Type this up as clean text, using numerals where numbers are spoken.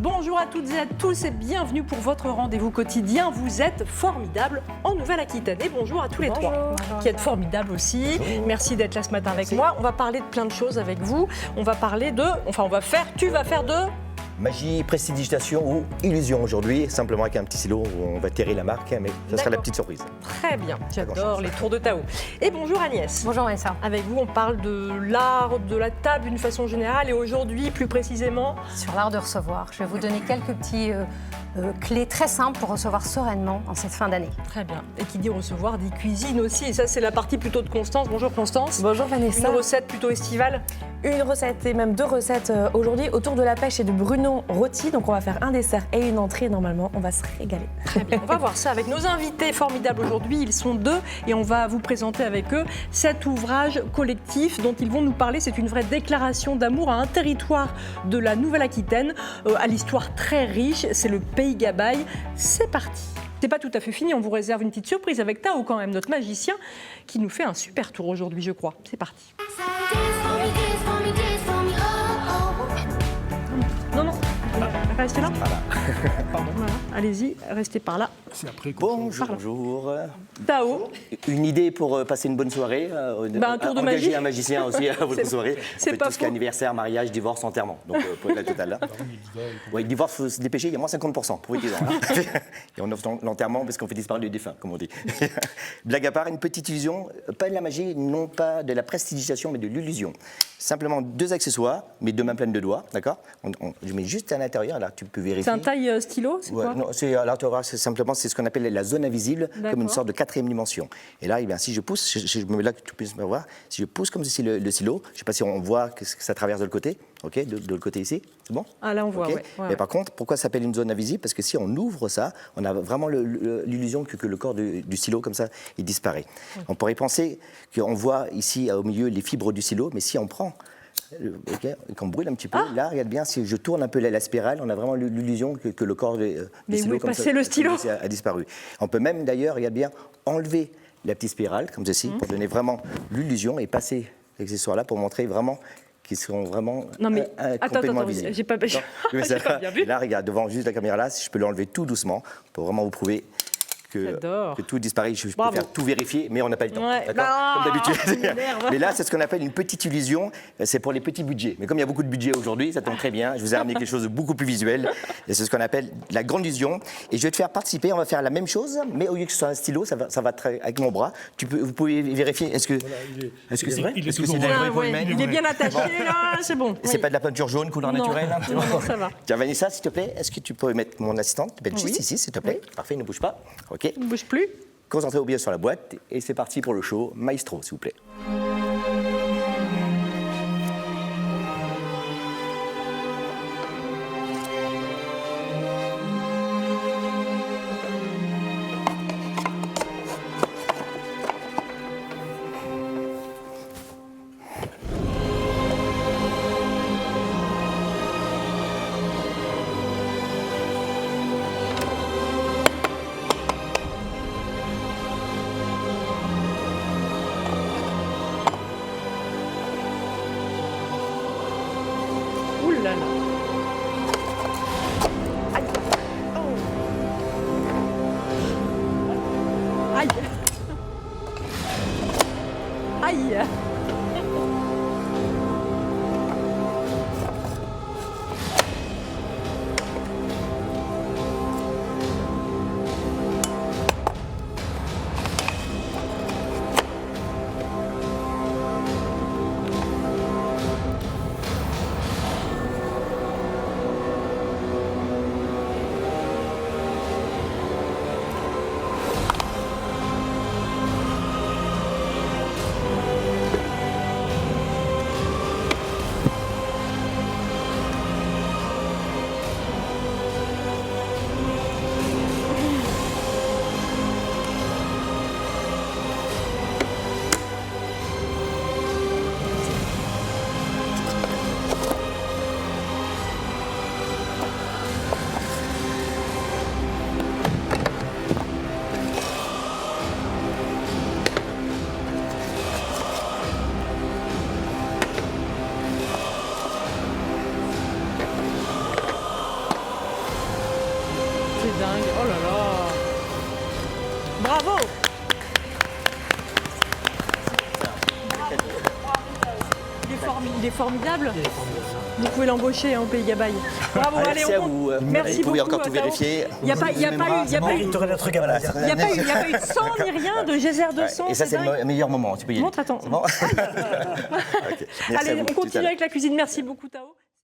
Bonjour à toutes et à tous et bienvenue pour votre rendez-vous quotidien. Vous êtes formidables en Nouvelle-Aquitaine. Et bonjour à tous les trois qui êtes formidables aussi. Bonjour. Merci d'être là ce matin avec moi. On va parler de plein de choses avec vous. On va parler de... tu vas faire de... Magie, prestidigitation ou illusion aujourd'hui, simplement avec un petit stylo où on va terrer la marque, mais ça sera la petite surprise. Très bien, j'adore les tours de Tao. Et bonjour Agnès. Bonjour Vanessa. Avec vous, on parle de l'art de la table d'une façon générale et aujourd'hui, plus précisément... Sur l'art de recevoir, je vais vous donner quelques petits clés très simples pour recevoir sereinement en cette fin d'année. Très bien. Et qui dit recevoir, dit cuisine aussi. Et ça, c'est la partie plutôt de Constance. Bonjour Constance. Bonjour Vanessa. Une recette plutôt estivale. Une recette et même deux recettes aujourd'hui autour de la pêche et du Bruno rôti. Donc on va faire un dessert et une entrée. Normalement, on va se régaler. Très bien. On va voir ça avec nos invités formidables aujourd'hui. Ils sont deux et on va vous présenter avec eux cet ouvrage collectif dont ils vont nous parler. C'est une vraie déclaration d'amour à un territoire de la Nouvelle-Aquitaine, à l'histoire très riche. C'est le Pays Gabaye. C'est parti. C'est pas tout à fait fini, on vous réserve une petite surprise avec Tao quand même, notre magicien, qui nous fait un super tour aujourd'hui, je crois. C'est parti. Non, restez là. Voilà. Pardon. Voilà. Allez-y, restez par là. C'est après bonjour. Tao. Une idée pour passer une bonne soirée. Un tour de magie. Engager un magicien aussi à votre soirée. C'est pas tout ce qui est anniversaire, mariage, divorce, enterrement. Donc pour être la totale là. Ouais, divorce, il faut se dépêcher, il y a moins 50% pour 10 ans. Hein. Et on offre l'enterrement parce qu'on fait disparaître les défunts, comme on dit. Blague à part, une petite illusion, pas de la magie, non pas de la prestidigitation, mais de l'illusion. Simplement deux accessoires, mes deux mains pleines de doigts, d'accord. Je mets juste à l'intérieur, là tu peux vérifier. C'est un taille stylo, c'est quoi? Non, là tu vas voir, c'est ce qu'on appelle la zone invisible, comme une sorte de quatrième dimension. Et là, eh bien, si je pousse, je me mets là que tu puisses me voir, si je pousse comme ceci le stylo, je ne sais pas si on voit que ça traverse de l'autre côté, ok, de l'autre côté ici, c'est bon? Ah là on voit, okay. Ouais. Mais par contre, pourquoi ça s'appelle une zone invisible? Parce que si on ouvre ça, on a vraiment l'illusion que le corps du stylo, comme ça, il disparaît. On pourrait penser qu'on voit ici au milieu les fibres du stylo, mais si on prend... Okay, qu'on brûle un petit peu. Là, regarde bien, si je tourne un peu la spirale, on a vraiment l'illusion que le corps du stylo, où est passé le stylo a disparu. On peut même d'ailleurs, regarde bien, enlever la petite spirale, comme ceci, pour donner vraiment l'illusion et passer l'accessoire-là pour montrer vraiment qu'ils sont vraiment complètement visibles. J'ai pas bien vu. Là, regarde, devant juste la caméra là, si je peux l'enlever tout doucement pour vraiment vous prouver que tout disparaît. Je peux faire tout vérifier, mais on n'a pas le temps. Ouais. Comme d'habitude. Mais là, c'est ce qu'on appelle une petite illusion. C'est pour les petits budgets. Mais comme il y a beaucoup de budgets aujourd'hui, ça tombe très bien. Je vous ai ramené quelque chose de beaucoup plus visuel. Et c'est ce qu'on appelle la grande illusion. Et je vais te faire participer. On va faire la même chose, mais au lieu que ce soit un stylo, ça va avec mon bras. Vous pouvez vérifier. Est-ce que c'est vrai? Est-ce que c'est de la vraie peau humaine? Il est bien attaché, là, c'est bon. C'est pas de la peinture jaune, couleur naturelle? Non, ça va. Tiens, Vanessa, s'il te plaît, est-ce que tu peux mettre mon assistante? Juste Oui. ici, s'il te plaît. Oui. Parfait, ne bouge pas. OK. Ne bouge plus. Concentrez-vous bien sur la boîte et c'est parti pour le show. Maestro, s'il vous plaît. dingue. Oh là là. Bravo. Il est formidable. Vous pouvez l'embaucher au Pays Gabaye. Bravo, allez, Merci à vous. Merci Vous pouvez beaucoup, encore tout Tao. vérifier. Il n'y a pas eu de sang ni rien, de geyser de sang. Et ça, c'est le meilleur moment. Tu peux y aller. Montre, attends. C'est bon. Ok. Merci à Allez, vous. on Tout à continue l'heure. avec la cuisine. Merci beaucoup, Tao.